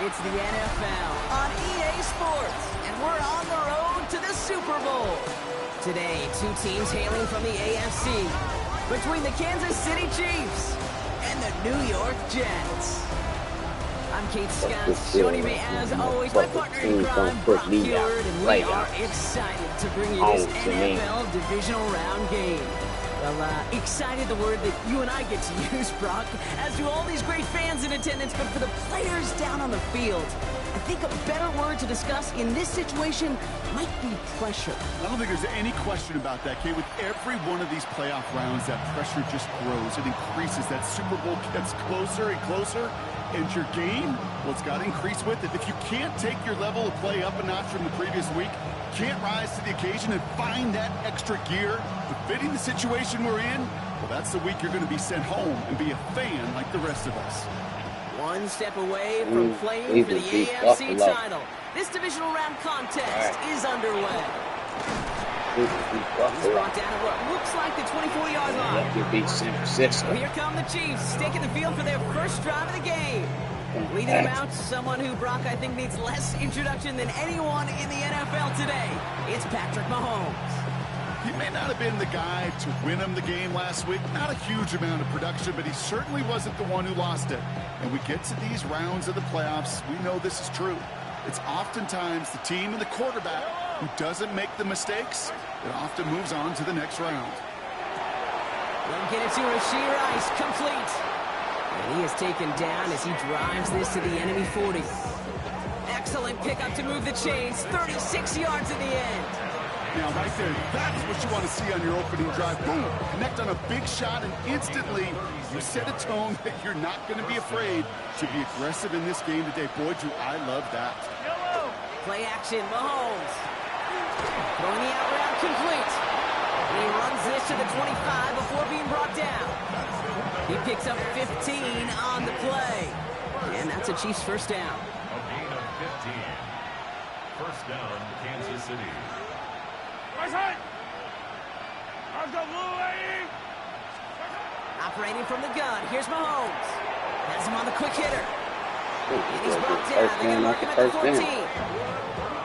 It's the NFL on EA Sports, and we're on the road to the Super Bowl. Today, two teams hailing from the AFC, between the Kansas City Chiefs and the New York Jets. I'm Keith Scott. Joining me, as always, my partner in crime, Brock Heward, and we are excited to bring you this NFL divisional round game. Well, excited, the word that you and I get to use, Brock, as do all these great fans in attendance, but for the players down on the field, I think a better word to discuss in this situation might be pressure. I don't think there's any question about that, Kate. With every one of these playoff rounds, that pressure just grows. It increases. That Super Bowl gets closer and closer. And your game, well, it's got to increase with it. If you can't take your level of play up a notch from the previous week, can't rise to the occasion and find that extra gear fitting the situation we're in, well, that's the week you're going to be sent home and be a fan like the rest of us. One step away from playing for the AFC title. This divisional round contest is underway. He's brought down at what looks like the 24-yard line. Here come the Chiefs, taking the field for their first drive of the game. Leading them out, someone who, Brock, I think needs less introduction than anyone in the NFL today. It's Patrick Mahomes. He may not have been the guy to win him the game last week. Not a huge amount of production, but he certainly wasn't the one who lost it. And we get to these rounds of the playoffs, we know this is true. It's oftentimes the team and the quarterback who doesn't make the mistakes that often moves on to the next round. They'll get it to Rashee Rice, complete. And he is taken down as he drives this to the enemy 40. Excellent pickup to move the chains, 36 yards in the end. Now, right there, that's what you want to see on your opening drive. Boom, connect on a big shot, and instantly you set a tone that you're not going to be afraid to be aggressive in this game today. Boy, do I love that. Play action, Mahomes. Throwing the out route complete. And he runs this to the 25 before being brought down. He picks up 15 on the play. And that's a Chiefs first down. A gain of 15. First down, Kansas City. Operating from the gun, here's Mahomes. Has him on the quick hitter. And he's brought down. They're going to mark him at the 14.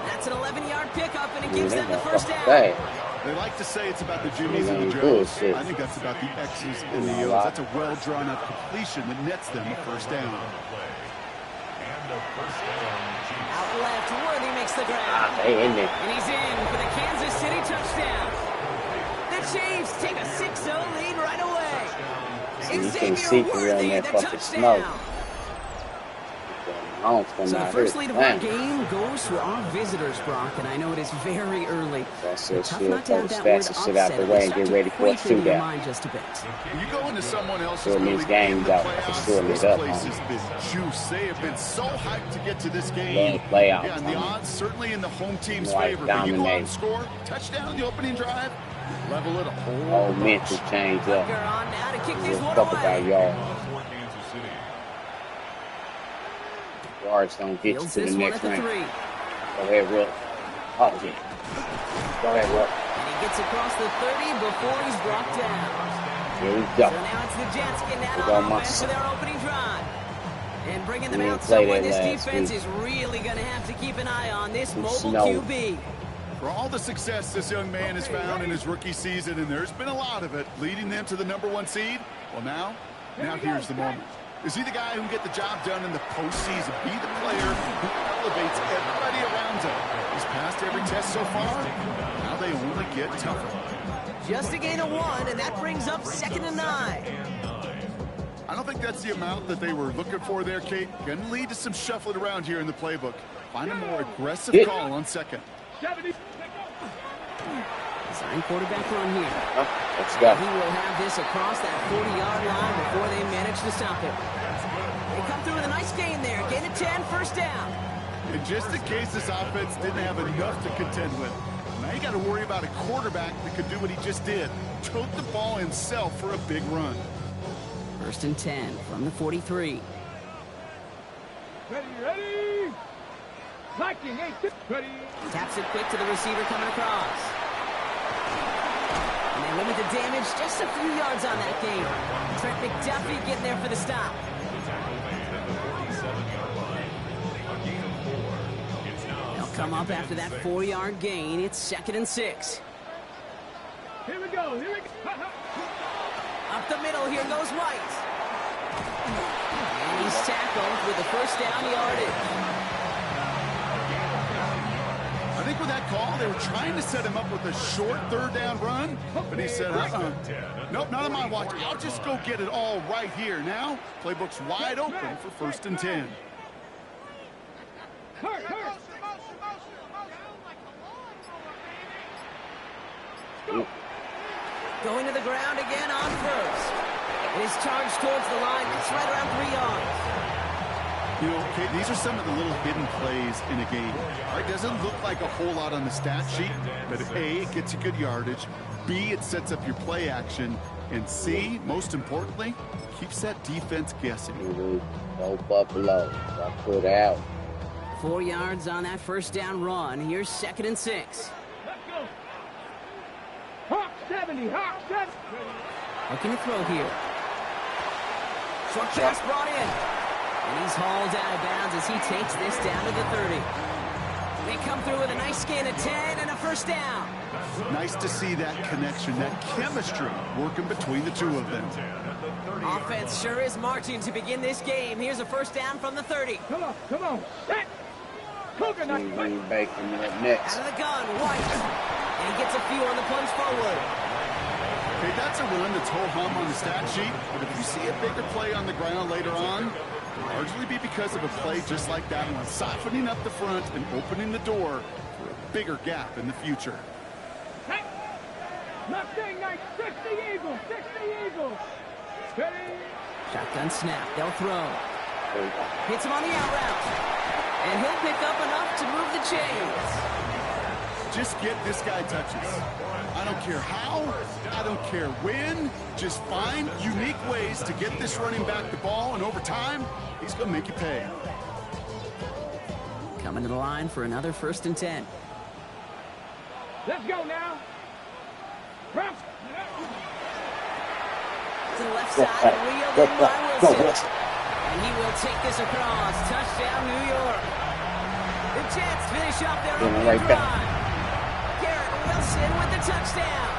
That's an 11-yard pickup, and it gives them the first down. They like to say it's about the Jimmies and the Joes. I think that's about the X's and the O's. That's a well-drawn-up completion that nets them a first down. Out left, Worthy makes the grab. And he's in for the Kansas City touchdown. The Chiefs take a 6-0 lead right away. Xavier Worthy, the touchdown. So the first lead of our game goes to our visitors, Brock, and I know it is very early. Tough not to have that word upset out the way and get ready for a shootout. Just a bit. You go into someone else's league in the playoffs, this place has been juice. They have been so hyped to get to this game. Yeah, and the odds certainly in the home team's favor. But you go out and score, touchdown the opening drive, level it a whole mental change up. Now to kick this one away. Yards don't get you to the next rank. Go ahead, Will. Oh, yeah. Go ahead, Will. And he gets across the 30 before he's brought down. Here we go. So now it's the Jets getting out on offense for their opening drive. And bringing them out someone this defense is really going to have to keep an eye on, this mobile QB. For all the success this young man has found in his rookie season, and there's been a lot of it, leading them to the #1 seed, well, now here's the moment. Is he the guy who can get the job done in the postseason? Be the player who elevates everybody around him. He's passed every test so far. Now they only get tougher. Just a gain of 1, and that brings up 2nd and 9. I don't think that's the amount that they were looking for there, Kate. Going to lead to some shuffling around here in the playbook. Find a more aggressive call on second. Design quarterback run here. Let's go. He will have this across that 40-yard line before they manage to stop him. They come through with a nice gain there. Gain of 10, first down. And just in case this offense didn't have enough to contend with, now you got to worry about a quarterback that could do what he just did. Tote the ball himself for a big run. 1st and 10 from the 43. Ready. Blocking, ready. Taps it quick to the receiver coming across. And they limit the damage just a few yards on that game. Trent McDuffie getting there for the stop. come up after that 4-yard gain. It's 2nd and 6. Here we go. Here we go. Up the middle, here goes White. And he's tackled with the first down yardage. I think with that call, they were trying to set him up with a short 3rd down run, but he said, nope, not on my watch. I'll just go get it all right here. Now, playbook's wide open for 1st and 10. Going to the ground again on first. It is charged towards the line. It's right around 3 yards. You know, okay, these are some of the little hidden plays in a game. All right, doesn't look like a whole lot on the stat sheet, but A, it gets you good yardage. B, it sets up your play action. And C, most importantly, keeps that defense guessing. Go Buffalo. Got put out. 4 yards on that first down run. Here's 2nd and 6. Let's go. Hawk 70. Hawk 70. Looking to throw here. Short pass brought in. And he's hauled out of bounds as he takes this down to the 30. They come through with a nice gain of 10 and a first down. Nice to see that connection, that chemistry working between the two of them. Offense sure is marching to begin this game. Here's a first down from the 30. Come on, come on. Set. Coconut. Bacon next. Out of the gun, White. And he gets a few on the plunge forward. Okay, that's a run that's ho-hum on the stat sheet, but if you see a bigger play on the ground later on, it'll largely be because of a play just like that one, softening up the front and opening the door for a bigger gap in the future. Hey. Mustang Knight, 60 Eagles, 60 Eagles. Ready? Shotgun snap, they'll throw. Hits him on the out route. And he'll pick up enough to move the chains. Just get this guy touches. I don't care how, I don't care when, just find unique ways to get this running back the ball, and over time, he's going to make you pay. Coming to the line for another 1st and 10. Let's go now. Run. To the left side, reeled in by Wilson. And he will take this across. Touchdown, New York. The Jets finish off their opening drive. Wilson with the touchdown.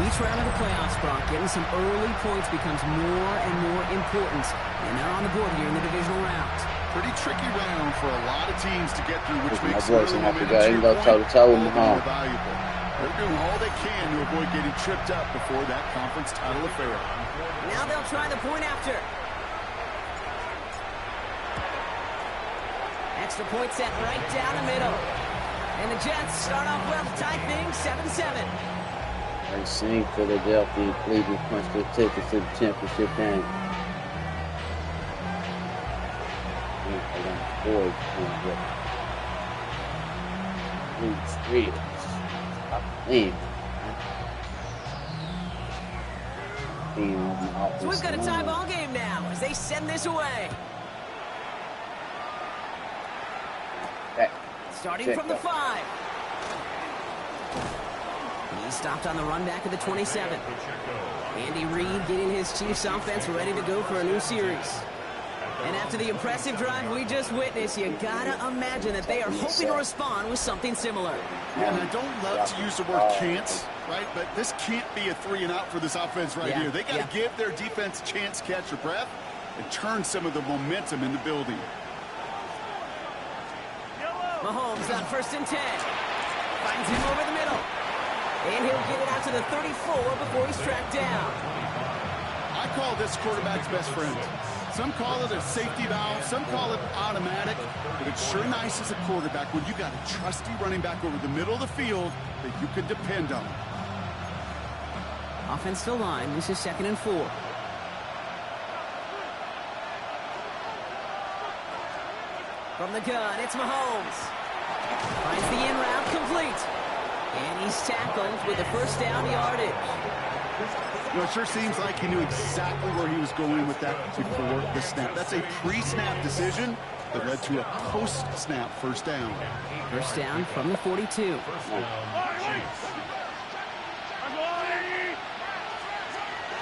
Each round of the playoffs, Brock, getting some early points becomes more and more important. And they're on the board here in the divisional round. Pretty tricky round for a lot of teams to get through, which makes it early momentum more valuable. They're doing all they can to avoid getting tripped up before that conference title affair. Now they'll try the point after. Extra point set right down the middle. And the Jets start off well to tie things 7-7. They sing Philadelphia and Cleveland punched their tickets to the championship game. So we've got a tie ball game now as they send this away. Starting from the 5. He stopped on the run back of the 27. Andy Reid getting his Chiefs offense ready to go for a new series. And after the impressive drive we just witnessed, you gotta imagine that they are hoping to respond with something similar. Yeah, and I don't love to use the word can't, right? But this can't be a 3-and-out for this offense right here. They got to give their defense a chance to catch their breath and turn some of the momentum in the building. Mahomes on 1st and 10. Finds him over the middle. And he'll get it out to the 34 before he's tracked down. I call this quarterback's best friend. Some call it a safety valve, some call it automatic, but it's sure nice as a quarterback when you got a trusty running back over the middle of the field that you can depend on. Offensive line, this is 2nd and 4. From the gun, it's Mahomes. Finds the in route complete. And he's tackled with the first down yardage. You know, it sure seems like he knew exactly where he was going with that before the snap. That's a pre-snap decision that led to a post-snap first down. First down from the 42.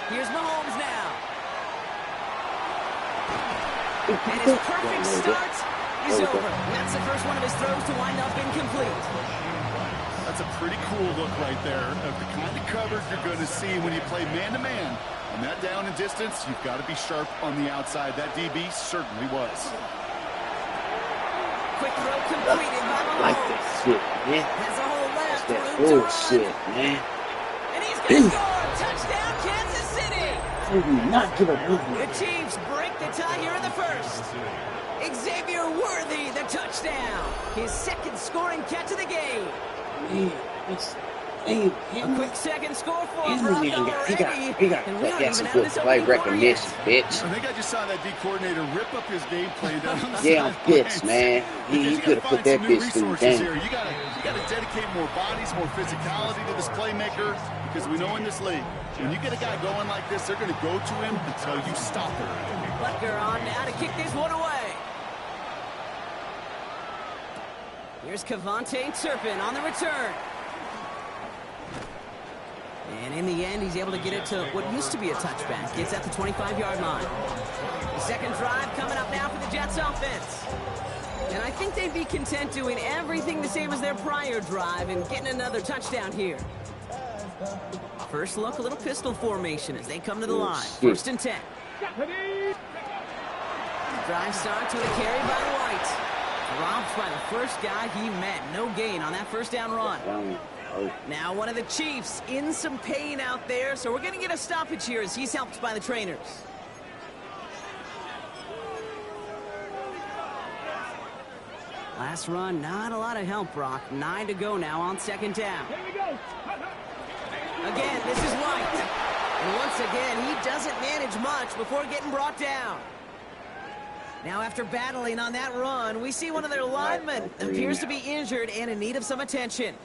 Here's Mahomes now. And his perfect start He's over. That's the first one of his throws to wind up incomplete. That's a pretty cool look right there of the kind of coverage you're going to see when you play man-to-man. On that down and distance, you've got to be sharp on the outside. That DB certainly was. Quick throw completed by Mahomes. Like that shit, man. Has a whole left. That's that bullshit, man. And he's going to score. Touchdown, Kansas City. How do you not give a movement? The Chiefs break the tie here in the first. Xavier Worthy, the touchdown. His second scoring catch of the game. Man, a quick second score for him. He got some good play recognition, bitch. I think I just saw that D coordinator rip up his game plan down on the yeah, I'm pissed, man. He could have put that bitch through the game. You gotta dedicate more bodies, more physicality to this playmaker, because we know in this league, when you get a guy going like this, they're gonna go to him until you stop him. Butker on now to kick this one away. Here's Kavontae Turpin on the return. And in the end, he's able to get it to what used to be a touchback. Gets at the 25-yard line. The second drive coming up now for the Jets offense. And I think they'd be content doing everything the same as their prior drive and getting another touchdown here. First look, a little pistol formation as they come to the line. First and 10. Drive starts with a carry by White. Dropped by the first guy he met. No gain on that first down run. Now one of the Chiefs in some pain out there, so we're going to get a stoppage here as he's helped by the trainers. Last run, not a lot of help, Brock. 9 to go now on second down. Again, this is White. And once again, he doesn't manage much before getting brought down. Now, after battling on that run, we see one of their linemen appears to be injured and in need of some attention.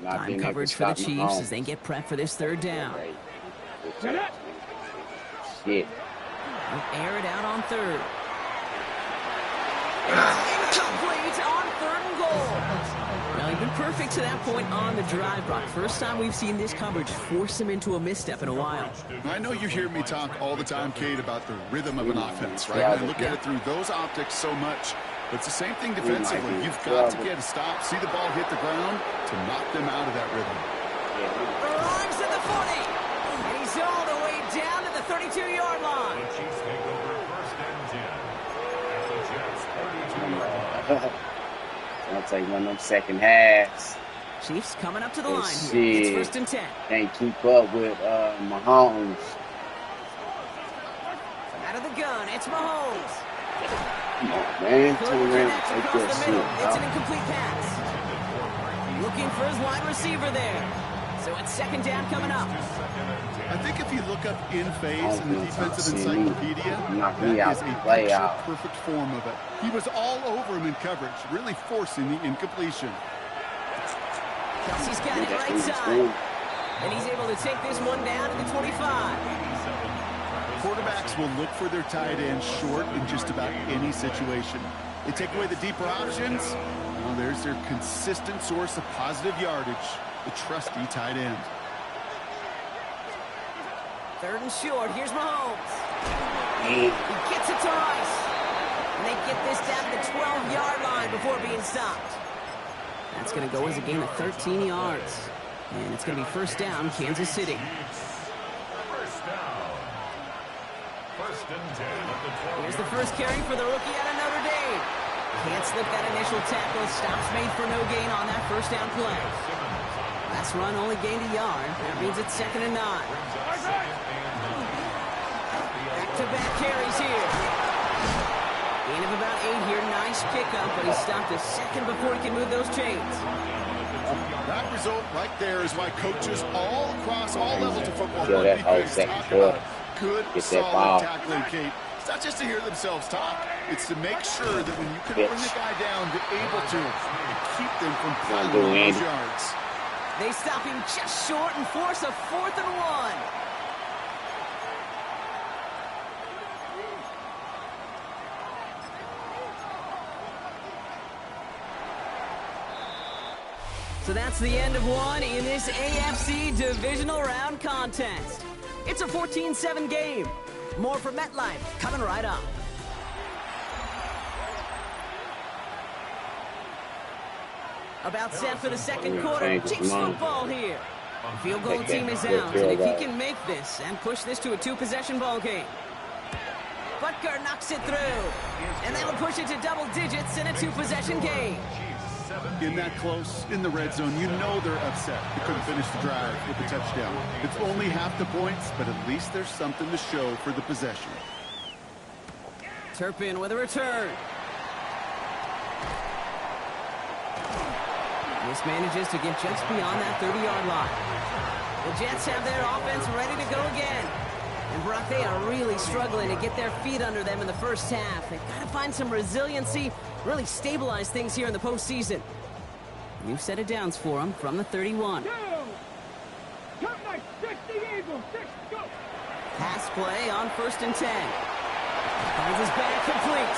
Time coverage for the Chiefs as they get prepped for this third down. Shit. Air it out on third. Incomplete on third and goal. Well, he's been perfect to that point on the drive, Brock. First time we've seen this coverage force him into a misstep in a while. I know you hear me talk all the time, Kate, about the rhythm of an offense, right? I look at it through those optics so much. But it's the same thing defensively. You've got to get a stop, see the ball hit the ground to knock them out of that rhythm. Arrives at the 40. And he's all the way down to the 32-yard line. The Chiefs take over first and 10 at the Jets' 32-yard line. I'll take one of them second halves. Chiefs coming up to the line here. It's first and 10. Can't keep up with Mahomes. Out of the gun, it's Mahomes. Come on, man. Turn around and take that shit. It's an incomplete pass. Looking for his wide receiver there. So it's second down coming up. I think if you look up in phase in the defensive encyclopedia, that is a perfect form of it. He was all over him in coverage, really forcing the incompletion. Kelsey's got it right side. And he's able to take this one down to the 25. Quarterbacks will look for their tight end short in just about any situation. They take away the deeper options. Well, there's their consistent source of positive yardage, the trusty tight end. Third and short. Here's Mahomes. He gets it to Rice. And they get this down to the 12-yard line before being stopped. That's going to go as a gain of 13 yards. And it's going to be first down, Kansas City. First down. First and 10 at the 12. Here's the first carry for the rookie out of Notre Dame. Can't slip that initial tackle. Stops made for no gain on that first down play. Last run only gained a yard. That means it's second and 9. Back-to-back carries here. Gain of about 8 here. Nice pickup, but he stopped a second before he can move those chains. That result right there is why coaches all across all levels of football Yo, that whole second quarter. Good, solid tackling, Kate. It's not just to hear themselves talk. It's to make sure that when you can bring the guy down, you're able to keep them from piling those yards. They stop him just short and force a 4th and 1. So that's the end of one in this AFC Divisional Round contest. It's a 14-7 game. More from MetLife coming right up. About set for the second quarter. Chiefs football here. The field goal team is out, and if he can make this and push this to a two-possession ball game. Butker knocks it through, and that'll push it to double digits in a two-possession game. In that close, in the red zone, you know they're upset. They couldn't finish the drive with the touchdown. It's only half the points, but at least there's something to show for the possession. Turpin with a return. This manages to get just beyond that 30-yard line. The Jets have their offense ready to go again. And Brock, they are really struggling to get their feet under them in the first half. They've got to find some resiliency, really stabilize things here in the postseason. New set of downs for them from the 31. Pass play on 1st and 10. Finds his back complete.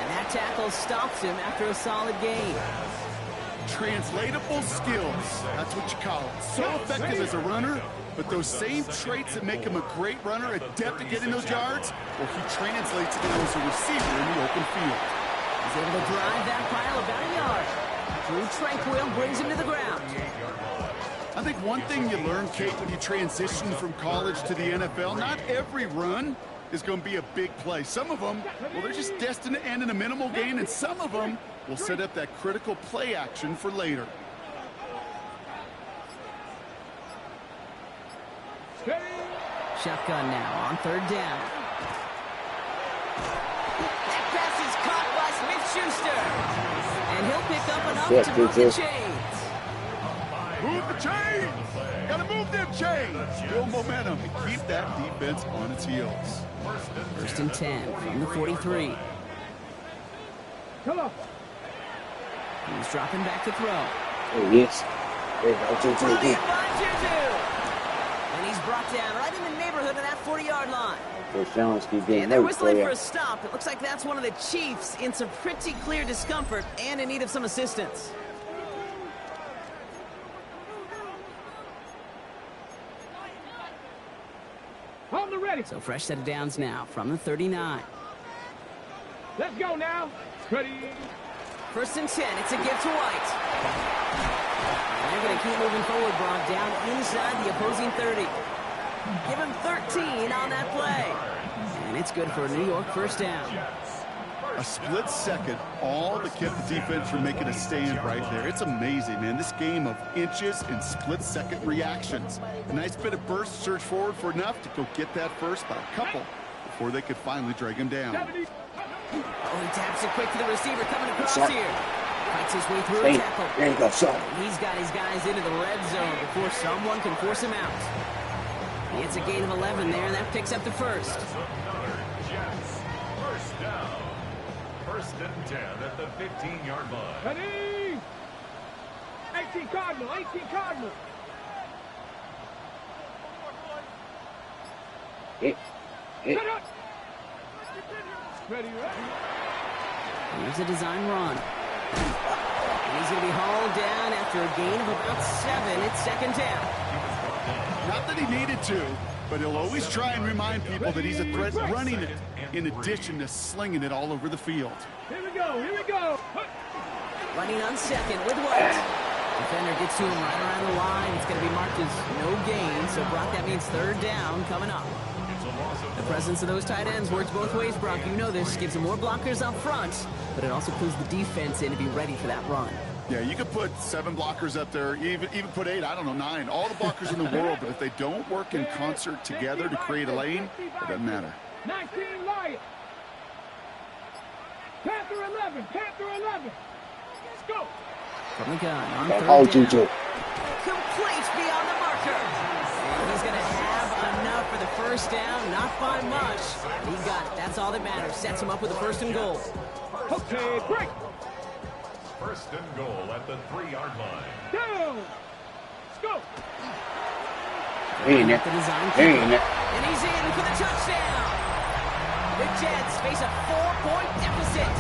And that tackle stops him after a solid gain. Translatable skills. That's what you call it. So effective as a runner, but those same traits that make him a great runner, adept at getting those yards, well, he translates it as a receiver in the open field. He's able to drive that pile about a yard. Drew Tranquil brings him to the ground. I think one thing you learn, Kate, when you transition from college to the NFL, not every run is going to be a big play. Some of them, well, they're just destined to end in a minimal gain, and some of them will set up that critical play action for later. Shotgun now on 3rd down. That pass is caught by Smith-Schuster. And he'll pick up enough to move the chains. Move the chains! Gotta move them chains! Build momentum and keep that defense on its heels. 1st and 10 from the 43. Come on. He's dropping back to throw. Oh, yes. There you go. Brilliant by Juju. And he's brought down right in the neighborhood of that 40-yard line. And they're whistling for a stop. It looks like that's one of the Chiefs in some pretty clear discomfort and in need of some assistance. On the ready. So fresh set of downs now from the 39. Let's go now. Ready. 1st and 10. It's a gift to White. And they're going to keep moving forward, Brock, down inside the opposing 30. Give him 13 on that play. And it's good for a New York 1st down. A split second, all that kept the defense from making a stand right there. It's amazing, man. This game of inches and split-second reactions. A nice bit of burst, surge forward for enough to go get that first by a couple before they could finally drag him down. Oh, he taps it quick to the receiver coming across here. Fights his way through a tackle. There you go, son. He's got his guys into the red zone before someone can force him out. He gets a gain of 11 there, and that picks up the first. Jets, 1st down. 1st and 10 at the 15-yard line. Ready. 18 Cardinal. 18 Cardinal. Hit. Set up. Ready, ready. Here's a design run. And he's going to be hauled down after a gain of about 7. It's 2nd down. Not that he needed to, but he'll always try and remind people that he's a threat running it, in addition to slinging it all over the field. Here we go, here we go. Running on 2nd with White. Defender gets to him right around the line. It's going to be marked as no gain, so Brock, that means 3rd down coming up. The presence of those tight ends works both ways, Brock. You know this. Gives them more blockers up front, but it also pulls the defense in to be ready for that run. Yeah, you could put 7 blockers up there, even put 8, I don't know, 9. All the blockers in the world, but if they don't work in concert together to create a lane, it doesn't matter. 19 Lions. Panther 11. Panther 11. Let's go. From the gun on 3rd down. Juju. Complete beyond the marker. And he's going to have enough for the 1st down. Not by much. He got it. That's all that matters. Sets him up with a 1st and goal. Okay, break. 1st and goal at the 3-yard line. Down. Let's go. Ain't it? The design Ain't it? and he's in for the touchdown. The Jets face a 4-point deficit.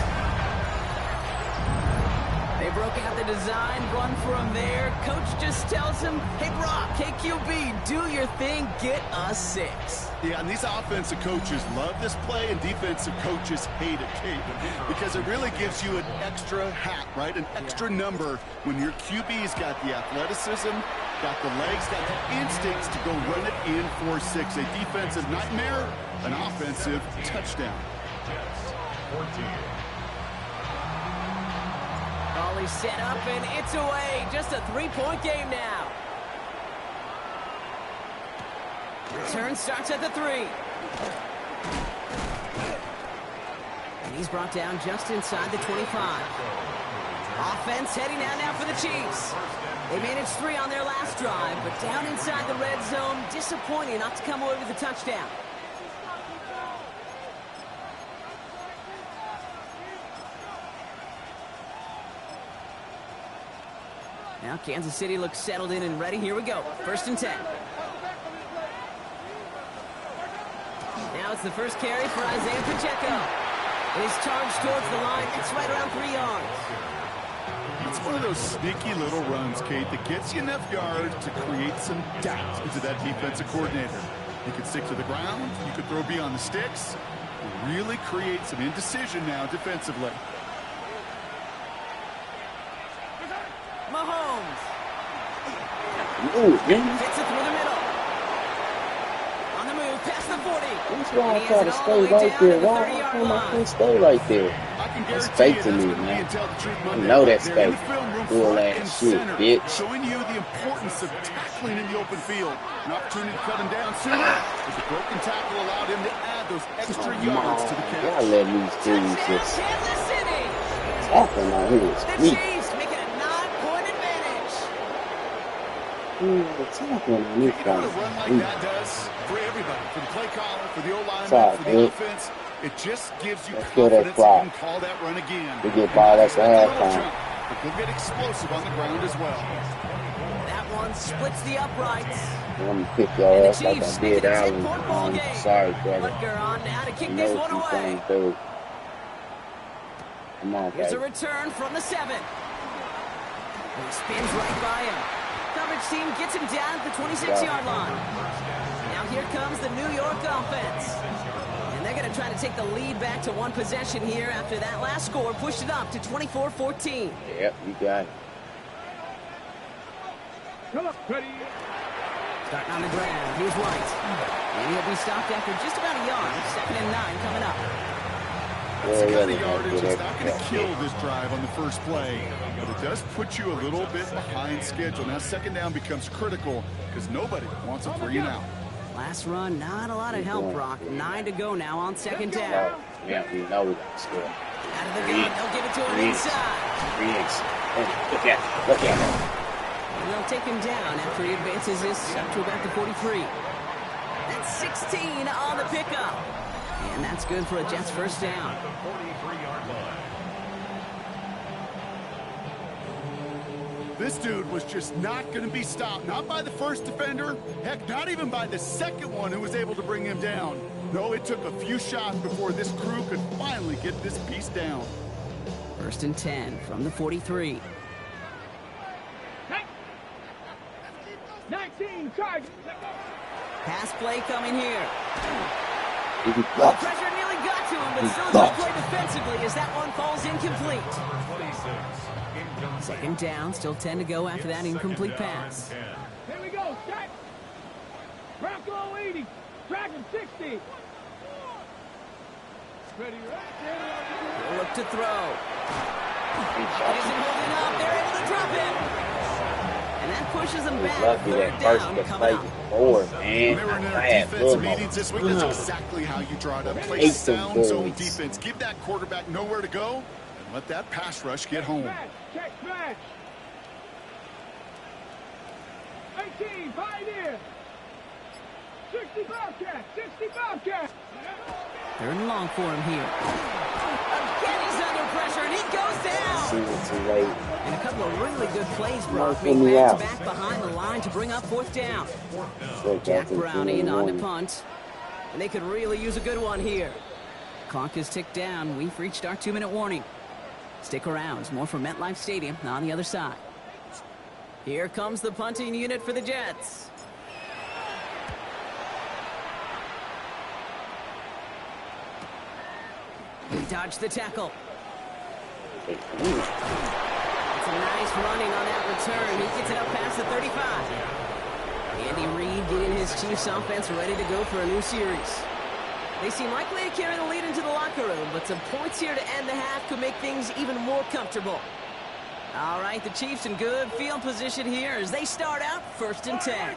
They broke out the design run for him there. Coach just tells him, hey, Brock, hey, QB, do your thing, get a 6. Yeah, and these offensive coaches love this play, and defensive coaches hate it, Kate, because it really gives you an extra hat, right? An extra number when your QB's got the athleticism, got the legs, got the instincts to go run it in for 6. A defensive nightmare, an offensive touchdown. 14. He's set up, and it's away. Just a 3-point game now. Return starts at the 3. And he's brought down just inside the 25. Offense heading out now for the Chiefs. They managed 3 on their last drive, but down inside the red zone, disappointing not to come away with a touchdown. Now Kansas City looks settled in and ready. Here we go. 1st and 10. Now it's the first carry for Isaiah Pacheco. And he's charged towards the line. It's right around 3 yards. It's one of those sneaky little runs, Kate, that gets you enough yards to create some doubt into that defensive coordinator. You can stick to the ground. You can throw beyond the sticks. And really create some indecision now defensively. Mahomes. Ooh, Fits it through the middle. On the move, past the 40. that's why I try to stay right there. Why can't I stay right there? That's fake to me, man. I know that's fake. Cool ass shit, bitch. Showing you the importance of tackling in the open field. An opportunity to cut him down sooner, but the broken tackle allowed him to add those extra yards to the catch. Y'all let these teams just Kansas City. tackling on his The feet. Chiefs make it a 9-point advantage. Tackling on his You know what a run like feet. that does for everybody, for the play caller, for the O-lineman, Sorry, for the dude. offense. It just gives you Let's kill that confidence that clock. you can call that run again. We get ball at the halftime. But he'll get explosive on the ground as well. That one splits the uprights. I'm gonna pick your And the ass like I Chiefs make did it a earlier. 10-point ball game. Sorry, brother. Butker on now to kick You this know one what you're away. gonna do. Come on, Here's a baby. return from the 7. And he spins right by him. Coverage team gets him down at the 26-yard line. Now here comes the New York offense. And they're going to try to take the lead back to 1 possession here after that last score pushed it up to 24-14. Yep, you got it. Come on, ready. Starting on the ground, here's White. And he'll be stopped after just about a yard. 2nd and 9 coming up. That's the kind of yardage that's not going to kill this drive on the first play, but it does put you a little bit behind schedule. Now 2nd down becomes critical because nobody wants a 3 and out. Last run, not a lot of help, Brock. 9 to go now on 2nd down. Yeah, we know we got to score. Out of the gun, they'll give it to him inside. Look at it. Look at it. And they'll take him down after he advances this up to about the 43. That's 16 on the pickup. And that's good for a Jets 1st down. The 43-yard line. This dude was just not going to be stopped, not by the first defender, heck, not even by the second one who was able to bring him down. No, it took a few shots before this crew could finally get this piece down. 1st and 10 from the 43. 19, charge. Pass play coming here. He The blocked. pressure nearly got to him, but still a good play defensively as that one falls incomplete. 26, incomplete. 2nd down, still 10 to go after that incomplete pass. Here we go, set. Bronco 80, Dragon 60. Ready, right? They'll look to throw. Isn't holding up. They're able to drop him. And that pushes them back. Lucky 3rd that first down to coming play up. forward, When man. they were in I their had defensive little meetings this week, that's exactly how you draw it up. Play Ate some sound zone bullets. defense. Give that quarterback nowhere to go, and let that pass rush get home. Smash, check, smash. 18, Pioneer. 60 Bobcat, 60 Bobcat. 3rd and long for him here. Again, he's under pressure, and he goes See down. it too late. And a couple of really good plays, Brock. Marking Made me out. back behind the line to bring up 4th down. So Jack that's Brownie on the one. punt. And they could really use a good one here. Clock is ticked down. We've reached our 2-minute warning. Stick around. More from MetLife Stadium on the other side. Here comes the punting unit for the Jets. He dodged the tackle. It's a nice running on that return. He gets it up past the 35. Andy Reid getting his Chiefs offense ready to go for a new series. They seem likely to carry the lead into the locker room, but some points here to end the half could make things even more comfortable. All right, the Chiefs in good field position here as they start out 1st and 10.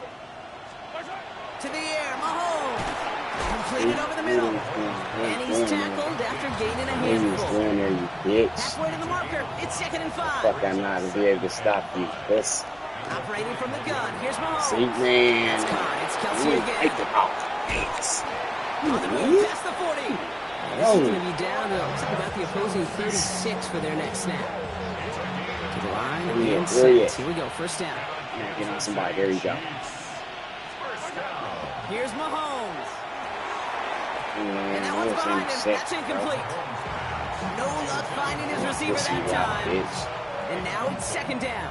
To the air, Mahomes. Completed over the middle. And he's tackled after gaining a handful. Halfway to the marker. It's 2nd and 5. Fuck, I'm not going to be able to stop you. This. Operating from the gun. Here's Mahomes. See, man. It's Kelsey again. Take the ball. Thanks. On the move past the 40. This is going to be down to about the opposing 36 for their next snap. To the line and the inside. Here we go, 1st down. Yeah, get on somebody. There you go. Here's Mahomes. And that one's behind him. That's incomplete. No luck finding his receiver that time. And now it's 2nd down.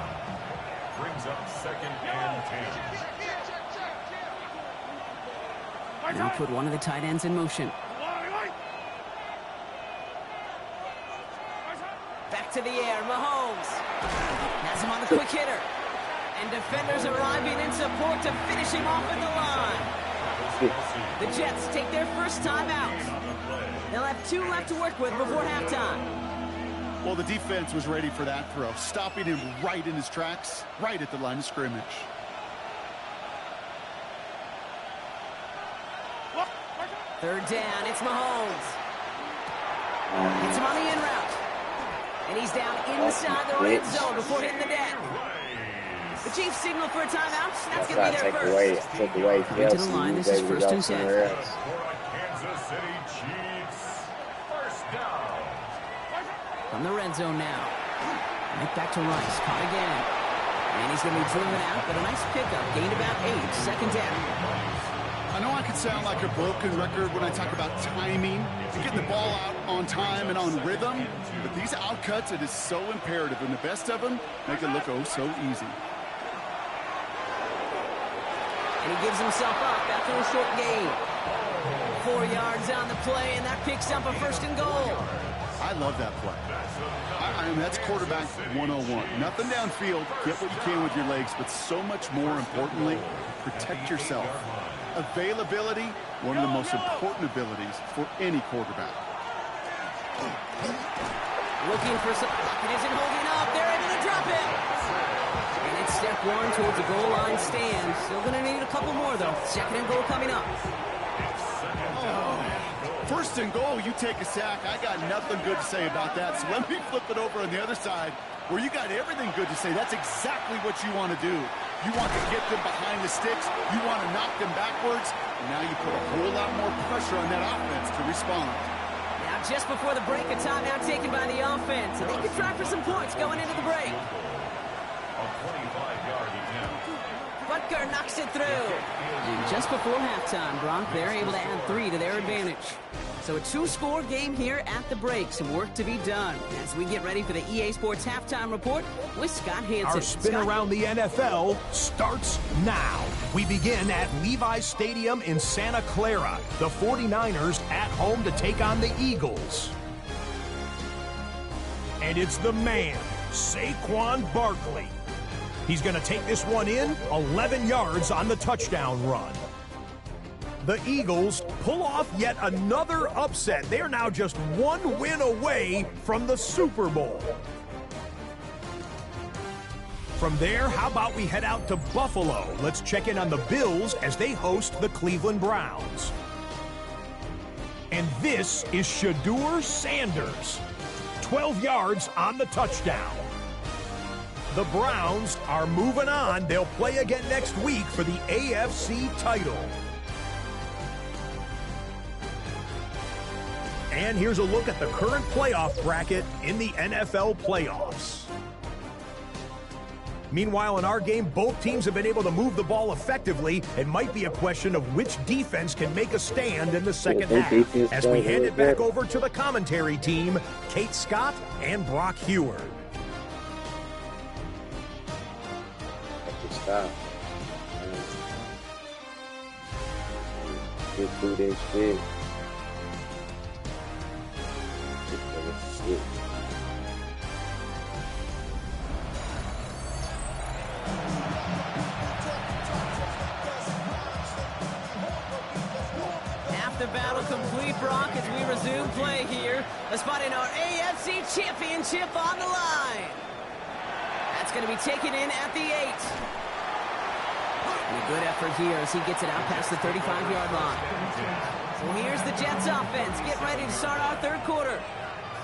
Brings up 2nd and 10. Now put one of the tight ends in motion. Back to the air, Mahomes. Has him on the quick hitter. And defenders arriving in support to finish him off at the line. The Jets take their first time out. They'll have 2 left to work with before halftime. Well, the defense was ready for that throw, stopping him right in his tracks, right at the line of scrimmage. Third down, it's Mahomes. Hits him on the in route. And he's down inside the red zone before hitting the deck. The Chiefs signal for a timeout. That's going to be their first. Take away to the line. This is 1st and 10. Kansas City Chiefs. 1st down. From the red zone now. Right back to Rice. Caught again. And he's going to be driven out, but a nice pickup. Gained about 8. 2nd down. I know I could sound like a broken record when I talk about timing and getting the ball out on time and on rhythm, but these outcuts, it is so imperative, and the best of them make it look oh so easy. And he gives himself up after a short gain. 4 yards on the play, and that picks up a 1st and goal. I love that play. I mean, that's quarterback 101. Nothing downfield, get what you can with your legs, but so much more importantly, protect yourself. Availability, one of the most important abilities for any quarterback. Looking for some, it isn't holding up, they're able to drop it. And it's step 1 towards the goal line stand. Still going to need a couple more though. 2nd and goal coming up. 1st and goal, you take a sack. I got nothing good to say about that. So let me flip it over on the other side where you got everything good to say. That's exactly what you want to do. You want to get them behind the sticks. You want to knock them backwards. And now you put a whole lot more pressure on that offense to respond. Now just before the break, a timeout taken by the offense. And they can try for some points going into the break. A 25-yard attempt. Butker knocks it through. And just before halftime, Brock, they're able to add 3 to their advantage. So a 2-score game here at the break. Some work to be done as we get ready for the EA Sports Halftime Report with Scott Hansen. Our spin around the NFL starts now. We begin at Levi's Stadium in Santa Clara. The 49ers at home to take on the Eagles. And it's the man, Saquon Barkley. He's going to take this one in, 11 yards on the touchdown run. The Eagles pull off yet another upset. They are now just 1 win away from the Super Bowl. From there, how about we head out to Buffalo? Let's check in on the Bills as they host the Cleveland Browns. And this is Shedeur Sanders. 12 yards on the touchdown. The Browns are moving on. They'll play again next week for the AFC title. And here's a look at the current playoff bracket in the NFL playoffs. Meanwhile, in our game, both teams have been able to move the ball effectively. It might be a question of which defense can make a stand in the second half. As we hand it back over to the commentary team, Kate Scott and Brock Hewer. Stop. Get through this shit. Half the battle complete, Brock, as we resume play here. A spot in our AFC Championship on the line. That's going to be taken in at the 8. And a good effort here as he gets it out past the 35-yard line. So here's the Jets offense. Get ready to start our third quarter.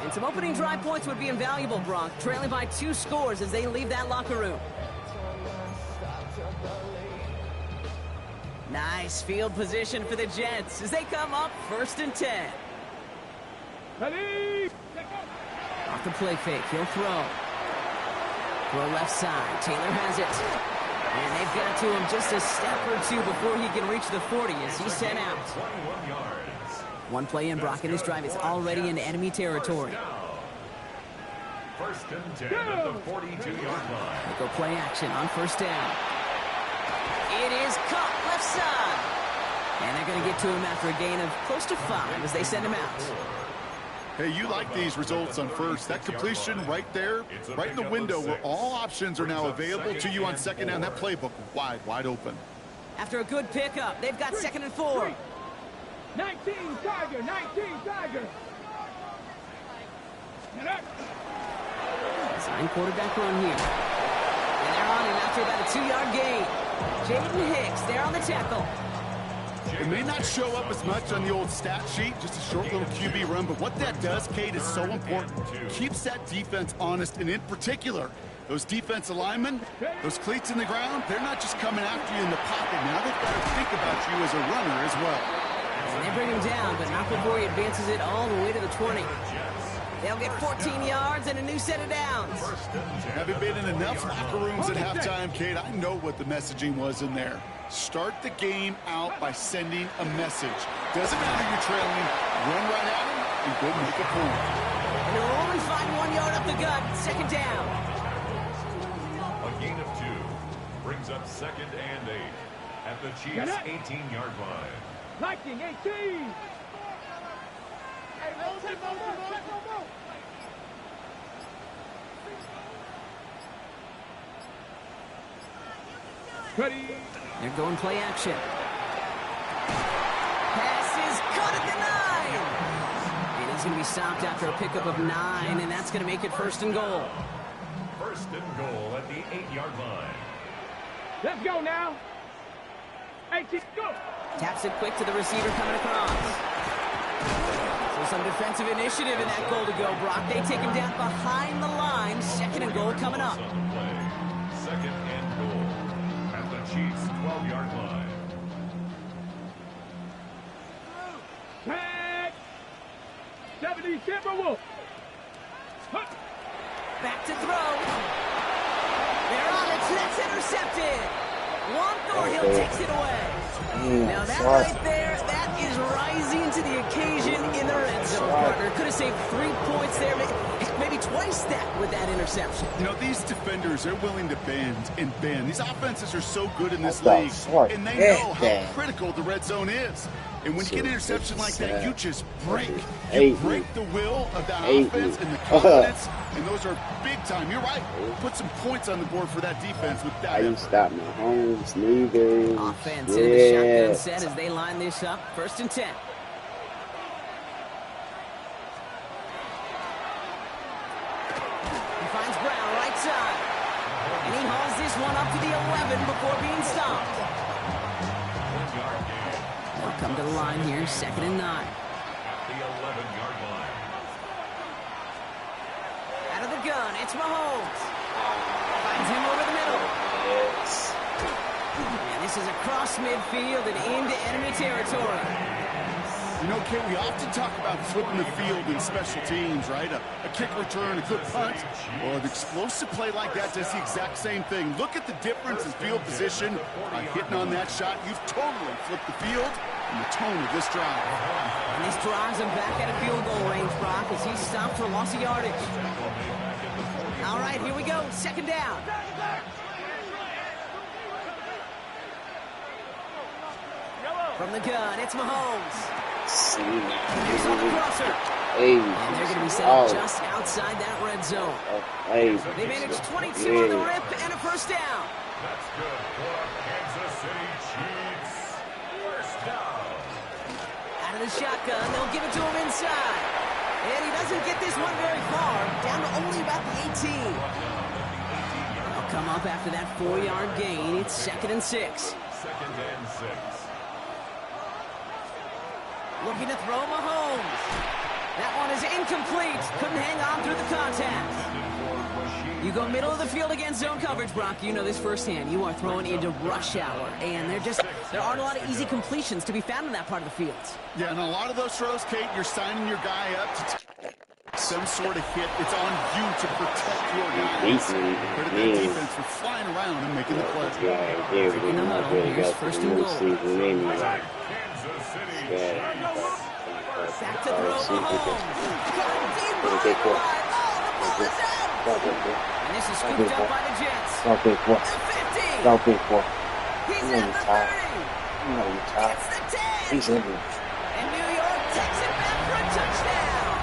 And some opening drive points would be invaluable, Brock, trailing by 2 scores as they leave that locker room. Nice field position for the Jets as they come up 1st and 10. Ready? Off the play fake, he'll throw. Throw left side, Taylor has it. And they've got to him just a step or 2 before he can reach the 40 as he's sent out. 21 yards. One play in, Brock, and his drive is already in enemy territory. 1st and 10 at the 42-yard line. They go play action on 1st down. It is caught left side. And they're going to get to him after a gain of close to 5 as they send him out. Hey, you like these results on 1st. That completion right there, right in the window where all options are now available to you on 2nd down. That playbook wide open. After a good pickup, they've got 2nd and 4. 19 Tiger, 19 Tiger. Design quarterback run here. And they're on him after about a 2-yard gain. Jaden Hicks there on the tackle. It may not show up as much on the old stat sheet, just a short little QB run, but what that does, Kate, is so important. Keeps that defense honest, and in particular, those defensive linemen, those cleats in the ground, they're not just coming after you in the pocket. Now they've got to think about you as a runner as well. And they bring him down, but not before he advances it all the way to the 20. They'll get 14 yards and a new set of downs. Having been in enough locker rooms at halftime, Kate, I know what the messaging was in there. Start the game out by sending a message. Doesn't matter you're trailing, run right at him and go make a point. And he'll only find 1 yard up the gut, 2nd down. A gain of 2 brings up 2nd and 8 at the Chiefs' 18-yard line. 19, 18. Ready? They're going play action. Pass is caught at the 9. And he's going to be stopped after a pickup of 9, and that's going to make it 1st and goal. 1st and goal at the 8-yard line. Let's go now. 18, go. Taps it quick to the receiver coming across. So some defensive initiative in that goal to go, Brock. They take him down behind the line. 2nd and goal coming up. 2nd and goal at the Chiefs' 12-yard line. Tag. 70 Timberwolves. Back to throw. They're on it. That's intercepted. Juan Thornhill takes it away. Now that right there, that is rising to the occasion in the red zone, partner. Could have saved 3 points there, maybe twice that with that interception. You know, these defenders, they're willing to bend and bend. These offenses are so good in this league, and they know how critical the red zone is. And when you get an interception like that, you just break. You break the will of that offense and the confidence, and those are big time. You're right. Put some points on the board for that defense with that. I didn't stop my homes, neither. Offense into the shotgun set as they line this up. 1st and 10. He finds Brown right side. And he hauls this one up to the 11 before being stopped. They'll come to the line here, 2nd and 9. At the 11-yard line. Out of the gun, it's Mahomes. Finds him over the middle. And this is across midfield and into enemy territory. You know, Kate, we often talk about flipping the field in special teams, right? A kick return, a good punt. Well, an explosive play like that does the exact same thing. Look at the difference in field position. By hitting on that shot, you've totally flipped the field and the tone of this drive. And this drives him back at a field goal range, Brock, as he's stopped for loss of yardage. All right, here we go. Second down. From the gun, it's Mahomes. Here's on the crosser. Hey. And they're going to be set up just outside that red zone. Hey. They managed 22 on the rip and a first down. That's good for Kansas City Chiefs. First down. Out of the shotgun, they'll give it to him inside. And he doesn't get this one very far, down to only about the 18. They'll come up after that 4-yard gain. It's 2nd and 6. 2nd and 6. Looking to throw Mahomes. That one is incomplete. Couldn't hang on through the contact. You go middle of the field against zone coverage, Brock. You know this firsthand. You are throwing into rush hour. And there aren't a lot of easy completions to be found in that part of the field. Yeah, and a lot of those throws, Kate, you're signing your guy up to some sort of hit. It's on you to protect your guy. Credit that defense for flying around and making the play. In the huddle, here's 1st and goal. Back to throw Mahomes. And this is scooped up by the Jets. The 50. He's at the 30. It's the 10. And New York takes it back for a touchdown.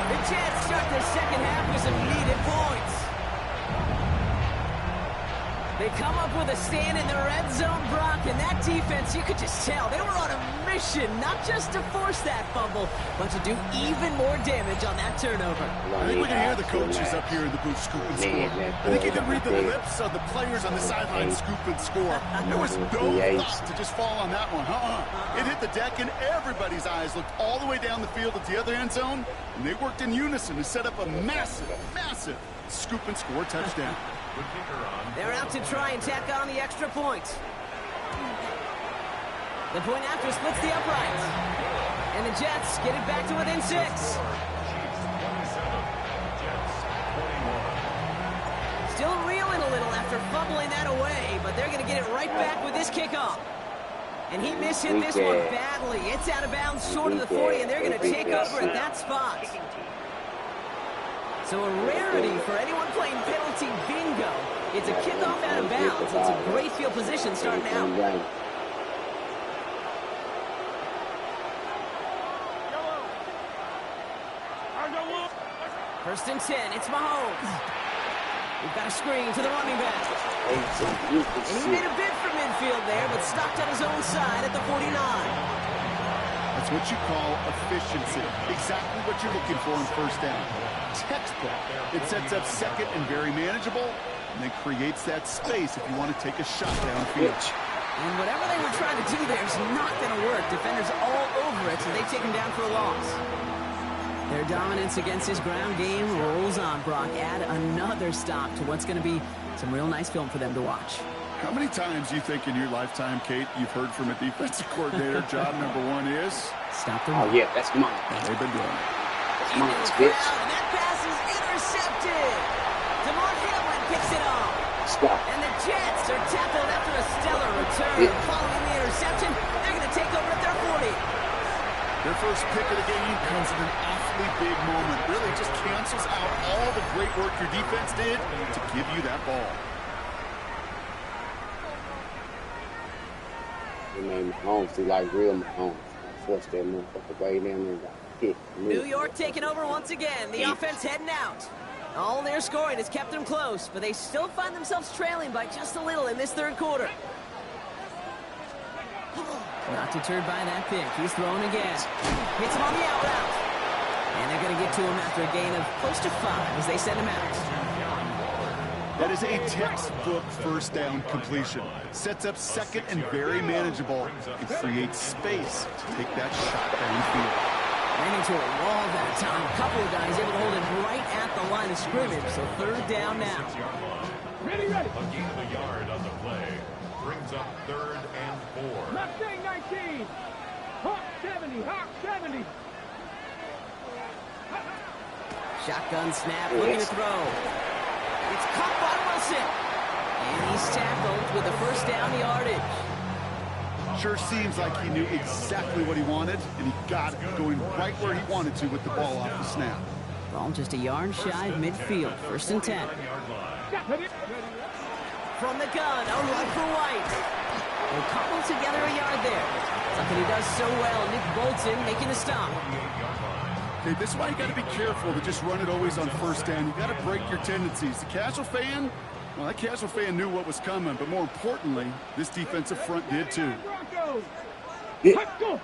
The Jets start the second half with some needed points. They come up with a stand in the red zone, Brock, and that defense, you could just tell, they were on a mission, not just to force that fumble, but to do even more damage on that turnover. I think we can hear the coaches up here in the booth scoop and score. I think you can read the lips of the players on the sideline scoop and score. There was no thought to just fall on that one. It hit the deck, and everybody's eyes looked all the way down the field at the other end zone, and they worked in unison to set up a massive, massive scoop and score touchdown. They're out to try and tack on the extra point. The point after splits the uprights. And the Jets get it back to within 6. Still reeling a little after fumbling that away, but they're going to get it right back with this kickoff. And he mishit this one badly. It's out of bounds short of the 40, and they're going to take over at that spot. So a rarity for anyone playing penalty bingo. It's a kickoff out of bounds. It's a great field position starting out. 1st and 10. It's Mahomes. We've got a screen to the running back. And he made a bid for midfield there, but stopped on his own side at the 49. That's what you call efficiency. Exactly what you're looking for in first down. Textbook. It sets up second and very manageable, and then creates that space if you want to take a shot downfield. And whatever they were trying to do there is not going to work. Defenders all over it, so they take him down for a loss. Their dominance against his ground game rolls on, Brock. Add another stop to what's going to be some real nice film for them to watch. How many times do you think in your lifetime, Kate, you've heard from a defensive coordinator, job number 1 is? Stop the run. Oh, yeah, that's mine. They've been doing it. That's mine, bitch. And that pass is intercepted. DeMar Hamlin picks it off. Stop. And the Jets are tackled after a stellar return. Yeah. Following the interception, they're going to take over at their 40. Their first pick of the game comes at an awfully big moment. Really just cancels out all the great work your defense did to give you that ball. They made Mahomes look like real Mahomes. Forced that motherfucker way down there and got hit. New York taking over once again. The offense heading out. All their scoring has kept them close, but they still find themselves trailing by just a little in this third quarter. Not deterred by that pick. He's thrown again. Hits him on the out route. And they're going to get to him after a gain of close to 5 as they send him out. That is a textbook first down completion. Sets up second and very manageable and creates space to take that shot downfield. Ran into a wall that time. A couple of guys able to hold him right at the line of scrimmage. So 3rd down now. Ready. A gain of a yard on the play. Brings up 3rd and 4. Mustang 19. Hawk 70, Hawk 70. Shotgun snap, looking to throw. It's caught by Wilson. And he's tackled with a first down yardage. Sure seems like he knew exactly what he wanted, and he got it, going right where he wanted to with the ball off the snap. Ball just a yard shy of midfield, 1st and 10. From the gun, a run for White. They'll cobble together a yard there. Something he does so well, Nick Bolton making the stop. Okay, this is why you got to be careful to just run it always on 1st down. You got to break your tendencies. The casual fan, well, that casual fan knew what was coming, but more importantly, this defensive front did too. Let's go.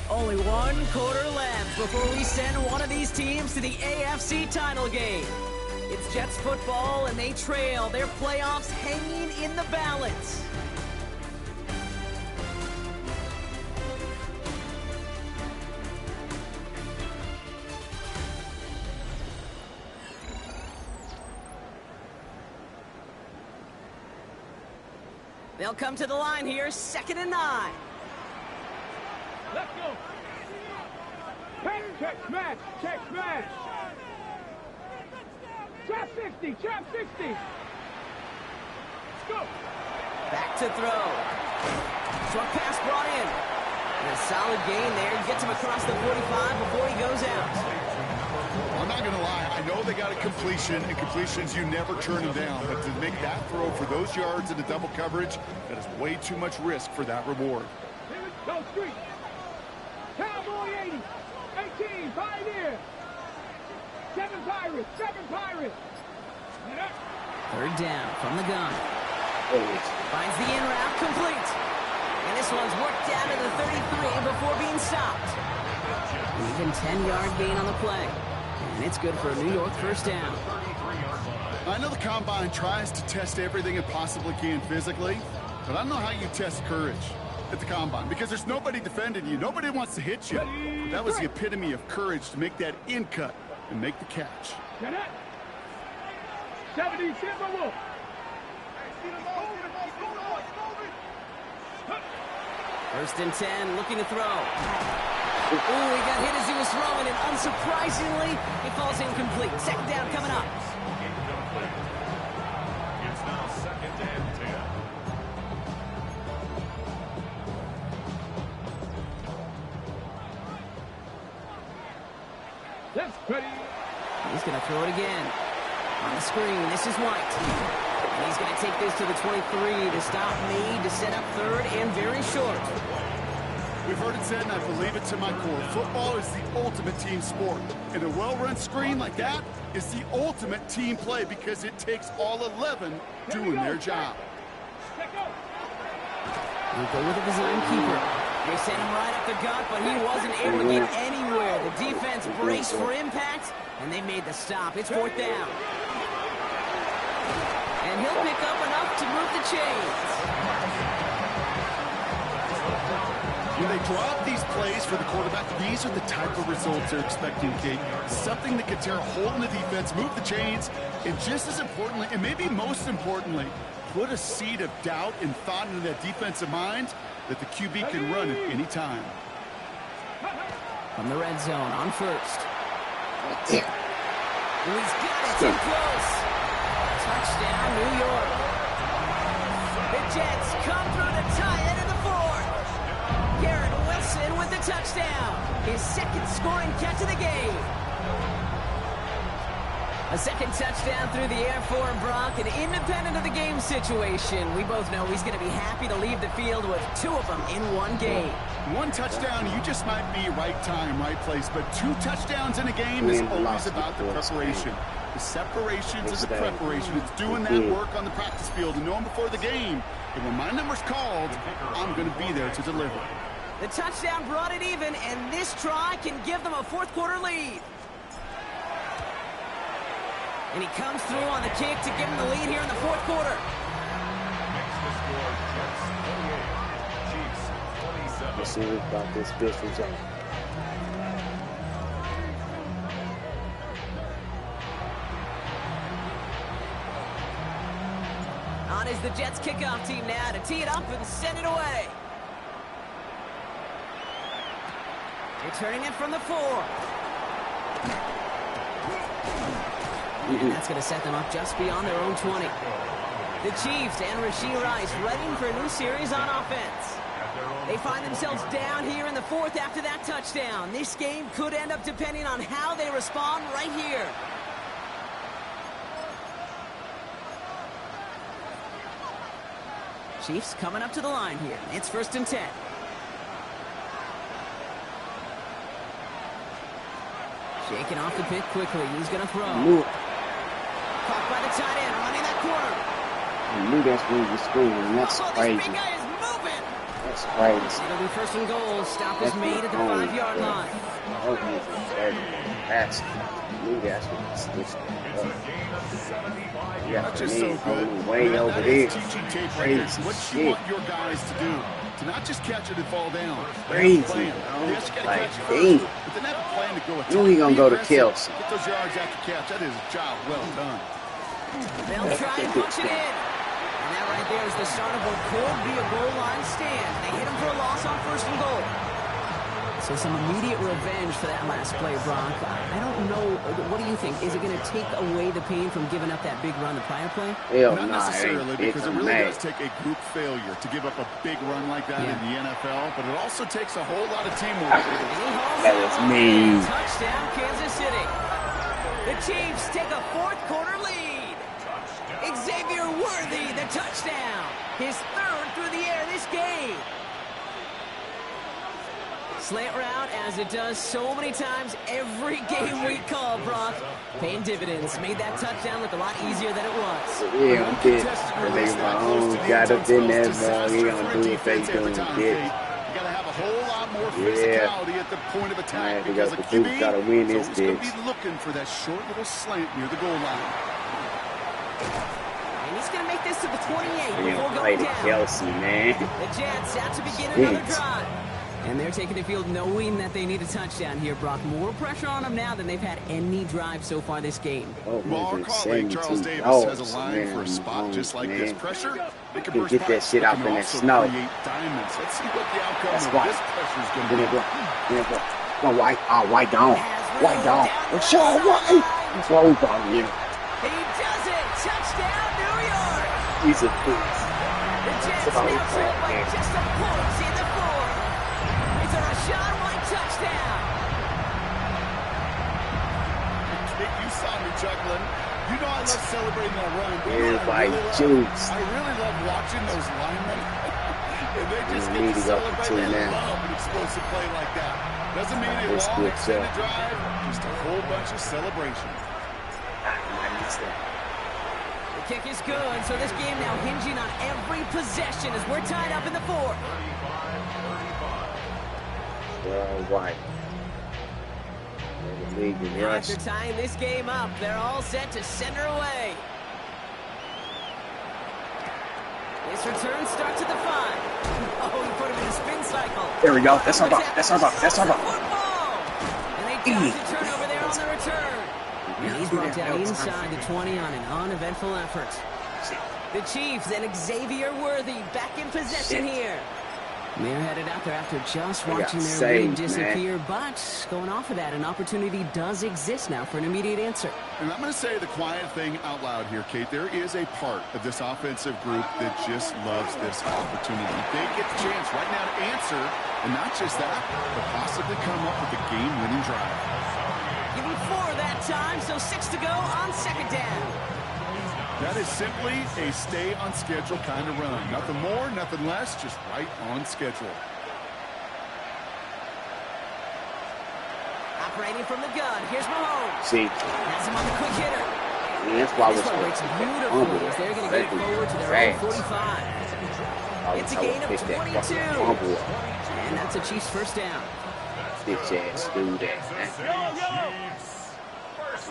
Only 1 quarter left before we send one of these teams to the AFC title game. It's Jets football, and they trail. Their playoffs hanging in the balance. They'll come to the line here, 2nd and 9. Let's go. Check smash. Check smash. Trap 60. Trap 60. Let's go. Back to throw. Short pass brought in. And a solid gain there. Gets him across the 45 before he goes out. I'm not going to lie. I know they got a completion, and completions, you never turn them down. But to make that throw for those yards in the double coverage, that is way too much risk for that reward. Go street. Cowboy 80. 18. Pioneer. 7 Pirates. 7 Pirates. 3rd down from the gun. Finds the in route complete. And this one's worked down to the 33 before being stopped. An even 10-yard gain on the play. And it's good for a New York 1st down. I know the Combine tries to test everything it possibly can physically, but I don't know how you test courage at the Combine, because there's nobody defending you. Nobody wants to hit you. That was the epitome of courage to make that in cut and make the catch. 70, Timberwolf. 1st and 10, looking to throw. Ooh, he got hit as he was throwing, and unsurprisingly, it falls incomplete. 2nd down coming up. It's now 2nd and 10. That's pretty. He's going to throw it again. On the screen, this is White. And he's going to take this to the 23. The stop made to set up 3rd and very short. We've heard it said, and I believe it to my core, football is the ultimate team sport. And a well-run screen like that is the ultimate team play, because it takes all 11 doing their job. We go with a design keeper. They sent him right up the gut, but he wasn't able to get anywhere. The defense braced for impact, and they made the stop. It's 4th down. And he'll pick up enough to move the chains. When they draw up these plays for the quarterback, these are the type of results they're expecting, Kate. Something that can tear a hole in the defense, move the chains, and just as importantly, and maybe most importantly, put a seed of doubt and thought into that defensive mind that the QB can run at any time. From the red zone on 1st. He's got it too close. Touchdown, New York. The Jets come through to tie it in the 4th. Garrett Wilson with the touchdown. His 2nd scoring catch of the game. A 2nd touchdown through the air for Brock, and independent of the game situation, we both know he's going to be happy to leave the field with 2 of them in one game. 1 touchdown, you just might be right time, right place, but 2 touchdowns in a game is always about the preparation. The separations is the preparation. It's doing that work on the practice field and knowing before the game that when my number's called, I'm going to be there to deliver. The touchdown brought it even, and this try can give them a 4th quarter lead. And he comes through on the kick to give him the lead here in the 4th quarter. Makes the score Jets 28, Chiefs 27. Let's see about this best result. On is the Jets kickoff team now to tee it up and send it away. Returning it from the 4. And that's going to set them up just beyond their own 20. The Chiefs and Rashee Rice ready for a new series on offense. They find themselves down here in the 4th after that touchdown. This game could end up depending on how they respond right here. Chiefs coming up to the line here. It's 1st and 10. Shaking off the pick quickly. He's going to throw. Caught by the tight end, running that corner. I knew that's where he was going. That's crazy. This big guy is moving. That's crazy. It'll be 1st and goal. Stop is made at the 5-yard line. That's knew that's what he switched up. Yeah, just so good. Way over there. Teaching tape right here. What you want your guys to do. To not just catch it and fall down. Crazy, bro. Yes, you gotta catch it dang. first, but then have a plan to go attack. Knew he gonna go to Kelsey. Get those yards after catch. That is a job well done. They'll try and punch it in. And that right there is the start of what could be a goal line stand. They hit him for a loss on 1st and goal. So some immediate revenge for that last play, Brock. I don't know. What do you think? Is it going to take away the pain from giving up that big run the prior play? Not necessarily, because it really does take a group failure to give up a big run like that in the NFL, but it also takes a whole lot of teamwork. That was mean. Touchdown, Kansas City. The Chiefs take a 4th quarter lead. Xavier Worthy, the touchdown. His 3rd through the air this game. Slant route, as it does so many times every game we call, Brock. Paying dividends. Made that touchdown look a lot easier than it was. Yeah, I'm dead. They got up in there, bro. He gonna do what they doing, kid. You gotta have a whole lot more physicality at the point of attack, Man, because the a QB gotta win this is always gonna be looking for that short little slant near the goal line. And he's gonna make this to the 28 before play going the down. Kelsey, man. The Jets out to begin another drive. And they're taking the field knowing that they need a touchdown here, Brock. More pressure on them now than they've had any drive so far this game. Well, our colleague Charles Davis has a line for a spot just like this. Pressure, they can burst get that shit out in that snow. Diamonds. Let's see what the outcome of this pressure is going to be. Go white. Oh, white down. White down. It's all white. That's what we got here. He does it. Touchdown, New York. He's a beast. The Jets now trail by just a point in the 4th. It's a Rashawn White touchdown. You saw me chuckling. You know I love celebrating a run. Everybody juice. I really love watching those linemen. And they just get to celebrate. They love an explosive play like that. Doesn't mean a long extended drive, just a whole bunch of celebration. The kick is good, so this game now hinging on every possession as we're tied up in the 4th. White. After tying this game up, they're all set to send her away. This return starts at the 5. Oh, he put him in a spin cycle. There we go. That's our buck. That's our buck. That's our buck. And they got the turnover there on the return. And he's brought down inside the 20 on an uneventful effort. The Chiefs and Xavier Worthy back in possession here. They're headed out there after just watching their lead disappear, but going off of that, an opportunity does exist now for an immediate answer. And I'm going to say the quiet thing out loud here, Kate. There is a part of this offensive group that just loves this opportunity. They get the chance right now to answer, and not just that, but possibly come up with a game-winning drive. Give him 4 that time, so 6 to go on 2nd down. That is simply a stay-on-schedule kind of run. Nothing more, nothing less, just right on schedule. Operating from the gun, here's Mahomes. See. Has him on the quick hitter. Yeah, that's why this one breaks beautifully as they're going to get it forward to their own 45. It's a gain of 22. And that's a Chiefs 1st down. Bitch ass do that, man.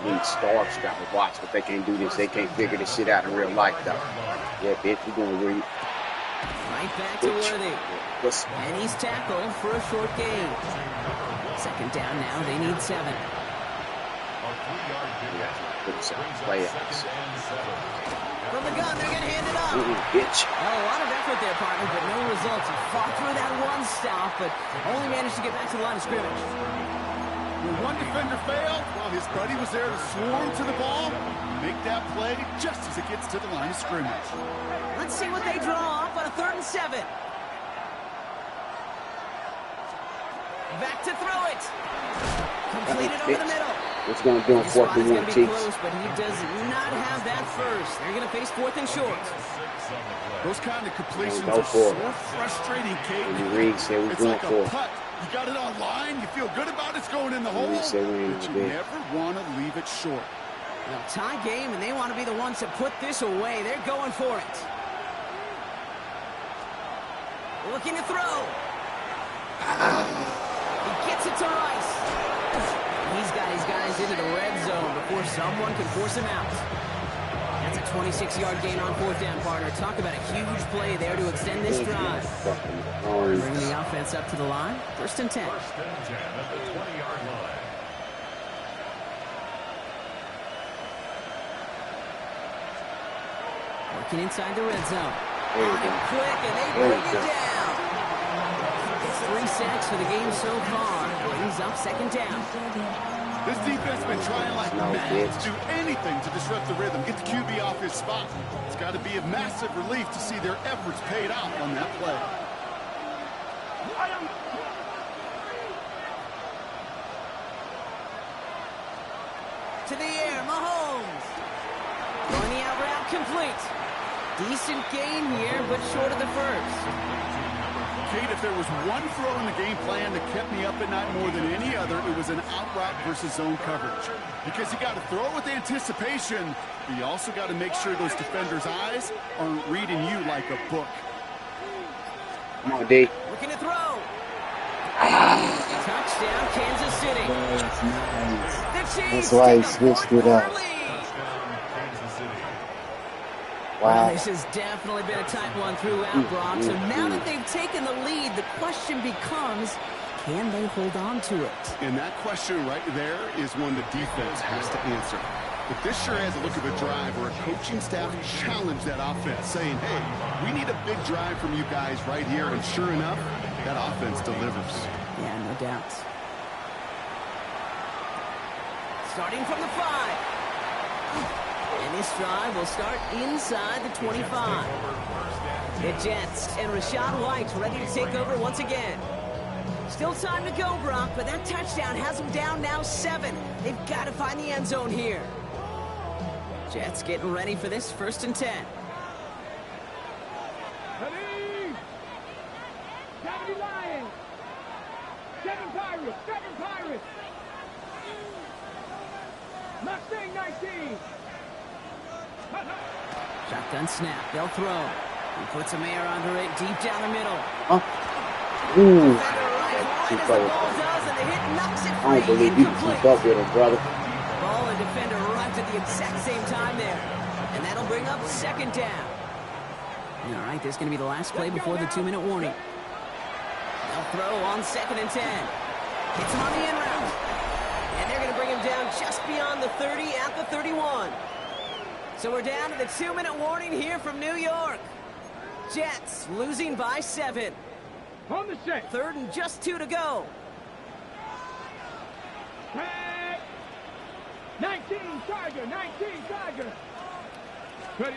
These stars got to watch, but they can't do this. They can't figure this shit out in real life, though. Yeah, bitch, we're going to read. Right back to Worthy. And he's tackled for a short gain. 2nd down now. They need 7. From the gun, they're going to hand it off. Bitch. Well, a lot of effort there, partner, but no results. He fought through that one stop, but only managed to get back to the line of scrimmage. When one defender failed, while his buddy was there to swarm to the ball, make that play just as it gets to the line of scrimmage. Let's see what they draw up on a 3rd and 7. Back to throw it. Completed over the middle. What's going to do on 4th and 1, Chiefs? Close, but he does not have that first. They're going to face 4th and short. Those kind of completions are so frustrating, Kate. It's like a putt. You got it on line, you feel good about it's going in the hole, but you never want to leave it short. Well, tie game, and they want to be the ones to put this away. They're going for it. Looking to throw. He gets it to Rice. He's got his guys into the red zone before someone can force him out. That's a 26-yard gain on 4th down, partner. Talk about a huge play there to extend this drive. Bringing the offense up to the line. 1st and 10. 1st and 10 at the 20-yard line. Working inside the red zone. Quick, and they bring it down. It's 3 sacks for the game so far. Brings up 2nd down. This defense has been trying like mad to do anything to disrupt the rhythm, get the QB off his spot. It's got to be a massive relief to see their efforts paid off on that play. To the air, Mahomes. Going the out route, complete. Decent gain here, but short of the first. Kate, if there was one throw in the game plan that kept me up at night more than any other, it was an out route versus zone coverage. Because you got to throw with anticipation, but you also got to make sure those defenders' eyes aren't reading you like a book. Come on, D. Looking to throw. Touchdown, Kansas City. That's nice. The Chiefs That's why he switched it up. Well, Wow. this has definitely been a tight one throughout, Brock. So now that they've taken the lead, the question becomes, can they hold on to it? And that question right there is one the defense has to answer. But this sure has a look of a drive where a coaching staff challenged that offense, saying, hey, we need a big drive from you guys right here. And sure enough, that offense delivers. Yeah, no doubt. Starting from the 5. And this drive will start inside the 25. The Jets and Rachaad White ready to take over once again. Still time to go, Brock, but that touchdown has them down now 7. They've got to find the end zone here. Jets getting ready for this 1st and 10. Ready? 70 Lions. 7 Pirates. 7 Pirates. Mustang 19. Shotgun snap. They'll throw. He puts a Mayer under it deep down the middle. Oh. Ooh. Right as the ball does, and the hit knocks it I free. don't believe you can keep up with him, brother. Ball and defender arrived at the exact same time there. And that'll bring up 2nd down. All right, this is going to be the last play before the 2-minute warning. They'll throw on 2nd and 10. It's him on the in route. And they're going to bring him down just beyond the 30 at the 31. So we're down to the 2-minute warning here from New York. Jets losing by 7. On the set. 3rd and just 2 to go. 19 Tiger. 19 Tiger. Ready?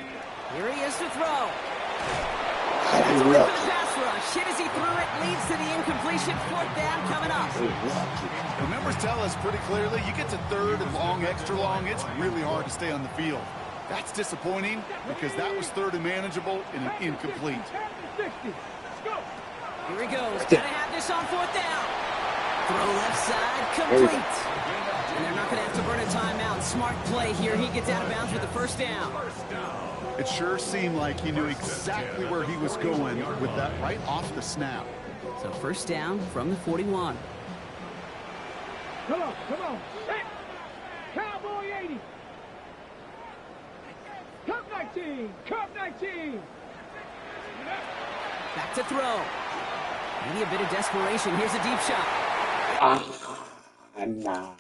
Here he is to throw. That's a win for the pass rush. Hit as he threw it, leads to the incompletion. 4th down coming up. The numbers tell us pretty clearly, you get to 3rd and long, extra long, it's really hard to stay on the field. That's disappointing because that was 3rd and manageable and an incomplete. 60. Let's go. Here he goes. Gonna have this on 4th down. Throw left side, complete. And they're not gonna have to burn a timeout. Smart play here. He gets out of bounds with the 1st down. It sure seemed like he knew exactly where he was going with that right off the snap. So 1st down from the 41. Come on, come on. Hey. Cowboy 80. Cup 19. Cup 19. Back to throw. Maybe a bit of desperation. Here's a deep shot. Nah.